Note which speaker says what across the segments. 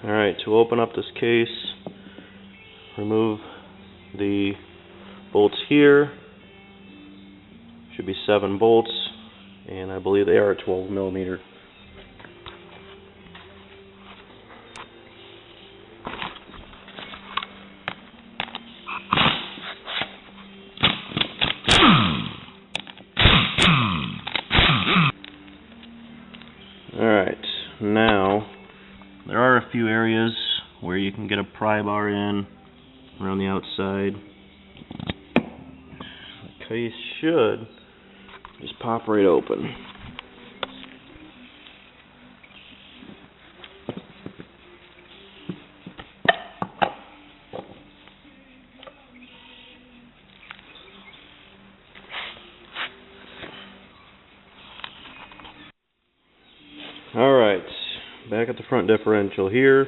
Speaker 1: Alright, to open up this case, remove the bolts here. Should be 7 bolts, and I believe they are 12 millimeter. Alright, now there are a few areas where you can get a pry bar in around the outside. The case should just pop right open. Alright, back at the front differential here.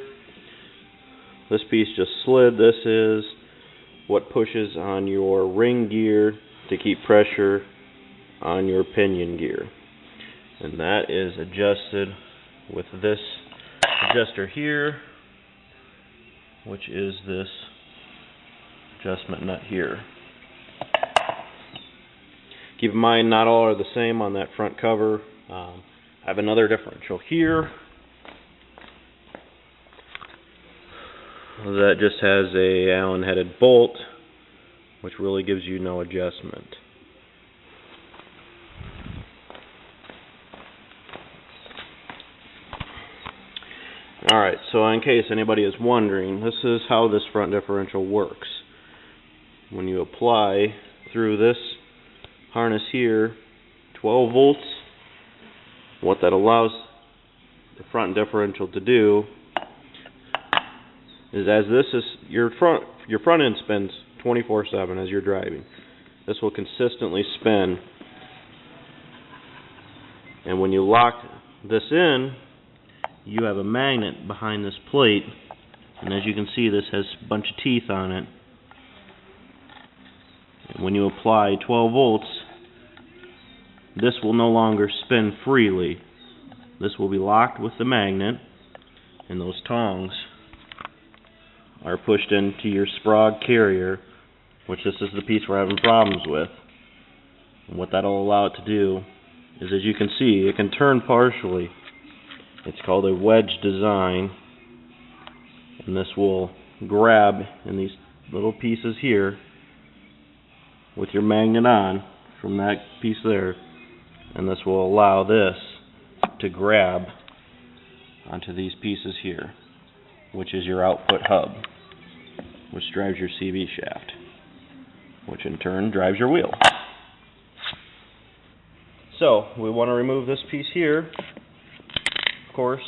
Speaker 1: This piece just slid. This is what pushes on your ring gear to keep pressure on your pinion gear. And that is adjusted with this adjuster here, which is this adjustment nut here. Keep in mind, not all are the same on that front cover. I have another differential here that just has a Allen headed bolt, which really gives you no adjustment. Alright, so in case anybody is wondering, this is how this front differential works. When you apply through this harness here 12 volts, what that allows the front differential to do is, as this is your front end spins 24/7 as you're driving. This will consistently spin, and when you lock this in, you have a magnet behind this plate, and as you can see, this has a bunch of teeth on it. And when you apply 12 volts, this will no longer spin freely. This will be locked with the magnet, and those tongs are pushed into your Sprague carrier, which this is the piece we're having problems with. And what that'll allow it to do is, as you can see, it can turn partially. It's called a Wedge Design, and this will grab in these little pieces here with your magnet on from that piece there, and this will allow this to grab onto these pieces here, which is your output hub, which drives your CV shaft, which in turn drives your wheel. So we want to remove this piece here. Of course,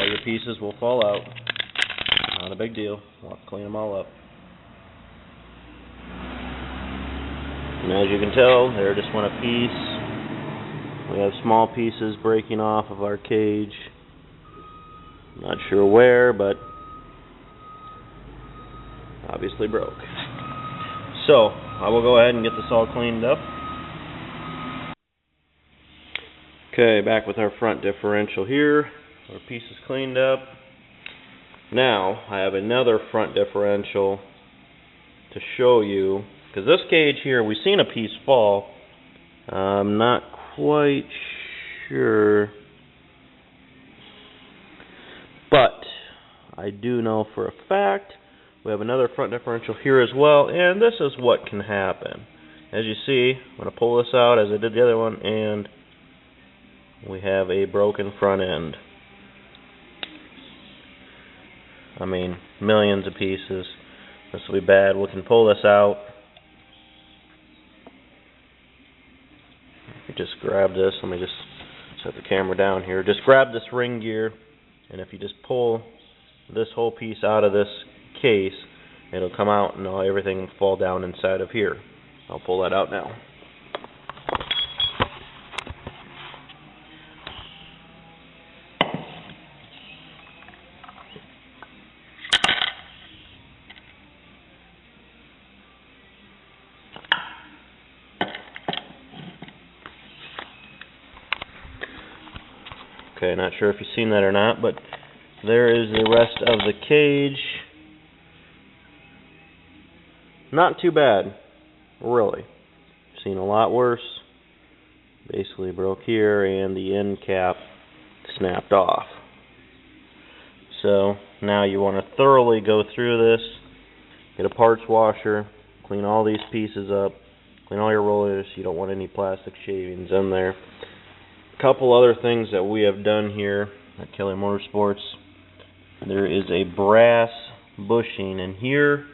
Speaker 1: all your pieces will fall out. Not a big deal. We'll have to clean them all up. And as you can tell, they're just one a piece. We have small pieces breaking off of our cage. Not sure where, but obviously broke. So I will go ahead and get this all cleaned up. Okay, back with our front differential here. Our piece is cleaned up. Now I have another front differential to show you, because this cage here, we've seen a piece fall. I'm not quite sure, but I do know for a fact we have another front differential here as well, and this is what can happen. As you see, I'm going to pull this out as I did the other one, and we have a broken front end. I mean, millions of pieces. This will be bad. We can pull this out. Just grab this. Let me just set the camera down here. Just grab this ring gear, and if you just pull this whole piece out of this case, it'll come out and everything will fall down inside of here. I'll pull that out now. Okay, not sure if you've seen that or not, but there is the rest of the cage. Not too bad, really. Seen a lot worse. Basically broke here and the end cap snapped off. So now you want to thoroughly go through this, get a parts washer, clean all these pieces up, clean all your rollers. You don't want any plastic shavings in there. A couple other things that we have done here at Kelly Motorsports. There is a brass bushing in here.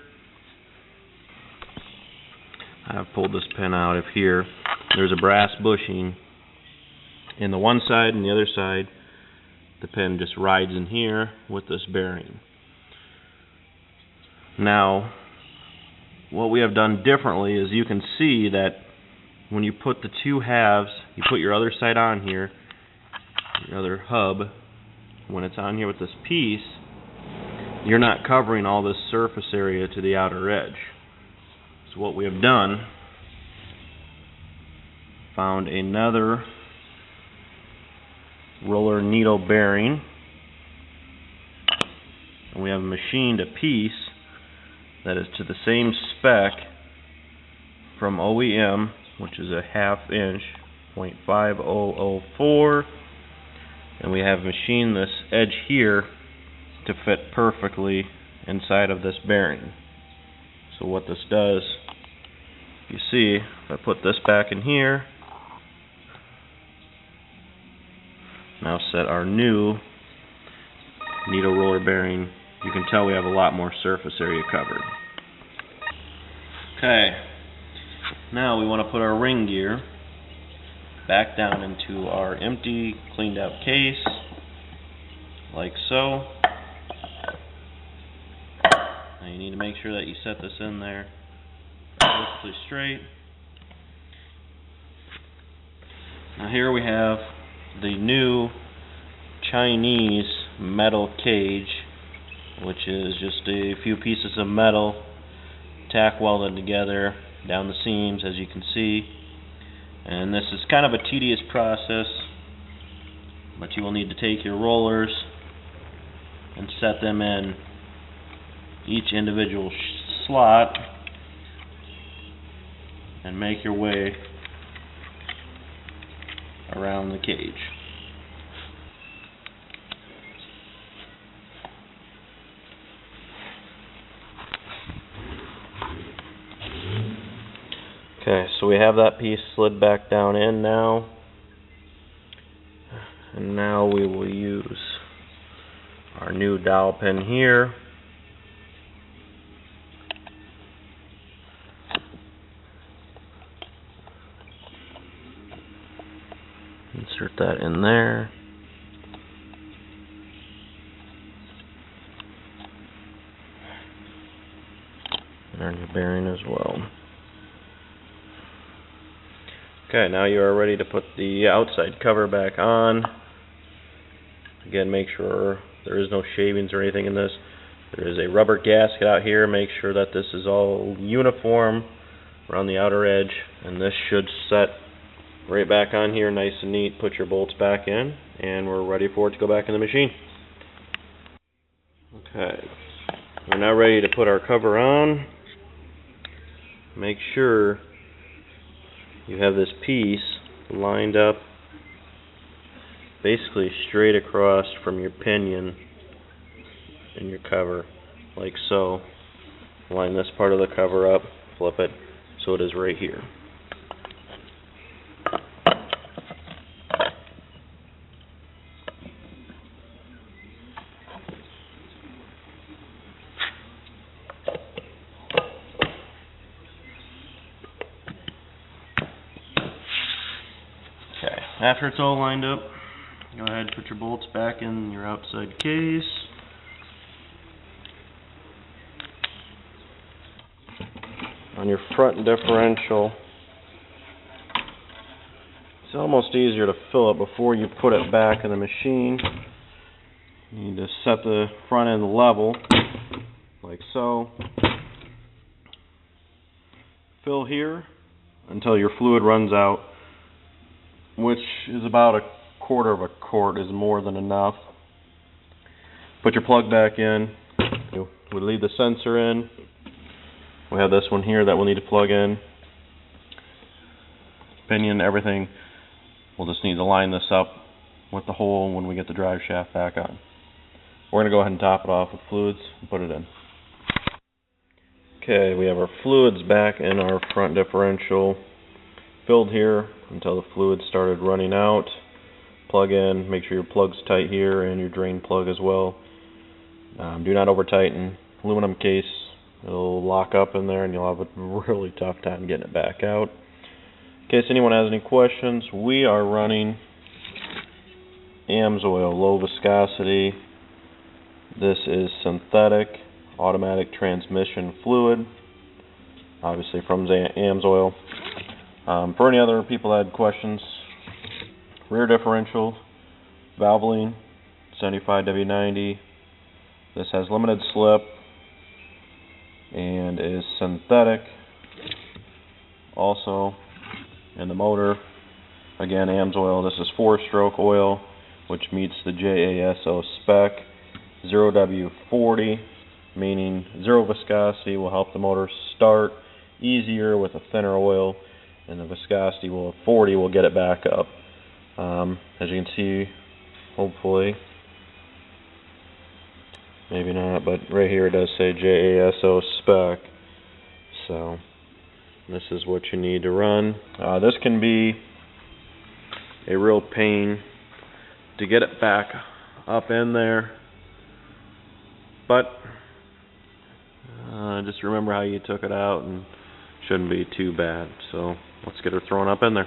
Speaker 1: I've pulled this pin out of here. There's a brass bushing in the one side and the other side. The pin just rides in here with this bearing. Now, what we have done differently is you can see that when you put the two halves, you put your other side on here, your other hub, when it's on here with this piece, you're not covering all this surface area to the outer edge. So what we have done, found another roller needle bearing, and we have machined a piece that is to the same spec from OEM, which is a 1/2 inch, 0.5004, and we have machined this edge here to fit perfectly inside of this bearing. So what this does, you see, if I put this back in here, now set our new needle roller bearing, you can tell we have a lot more surface area covered. Okay, now we want to put our ring gear back down into our empty, cleaned out case, like so. Now you need to make sure that you set this in there perfectly straight. Now here we have the new Chinese metal cage, which is just a few pieces of metal tack welded together down the seams, as you can see. And this is kind of a tedious process, but you will need to take your rollers and set them in each individual slot and make your way around the cage. Okay, so we have that piece slid back down in now, and now we will use our new dowel pin here. Insert that in there. And our new bearing as well. Okay, now you are ready to put the outside cover back on. Again, make sure there is no shavings or anything in this. There is a rubber gasket out here. Make sure that this is all uniform around the outer edge, and this should set right back on here nice and neat. Put your bolts back in, and we're ready for it to go back in the machine. Okay, we're now ready to put our cover on. Make sure you have this piece lined up basically straight across from your pinion in your cover, like so. Line this part of the cover up, flip it so it is right here. Okay, after it's all lined up, go ahead and put your bolts back in your outside case. On your front differential, it's almost easier to fill it before you put it back in the machine. You need to set the front end level, like so. Fill here until your fluid runs out, which is about 1/4 of a quart, is more than enough. Put your plug back in. We leave the sensor in. We have this one here that we'll need to plug in. Pinion, everything. We'll just need to line this up with the hole when we get the drive shaft back on. We're going to go ahead and top it off with fluids and put it in. Okay, we have our fluids back in our front differential. Filled here until the fluid started running out. Plug in, make sure your plug's tight here and your drain plug as well. Do not over tighten. Aluminum case, it'll lock up in there and you'll have a really tough time getting it back out. In case anyone has any questions, we are running AMSOIL, low viscosity. This is synthetic automatic transmission fluid, obviously from AMSOIL. For any other people that had questions, rear differential, Valvoline, 75W90. This has limited slip and is synthetic. Also, in the motor, again, AMSOIL. This is 4-stroke oil, which meets the JASO spec. 0W40, meaning zero viscosity, will help the motor start easier with a thinner oil, and the viscosity will 40 will get it back up. As you can see, hopefully, maybe not, but right here it does say JASO spec. So this is what you need to run. This can be a real pain to get it back up in there, but just remember how you took it out and shouldn't be too bad. So let's get her thrown up in there.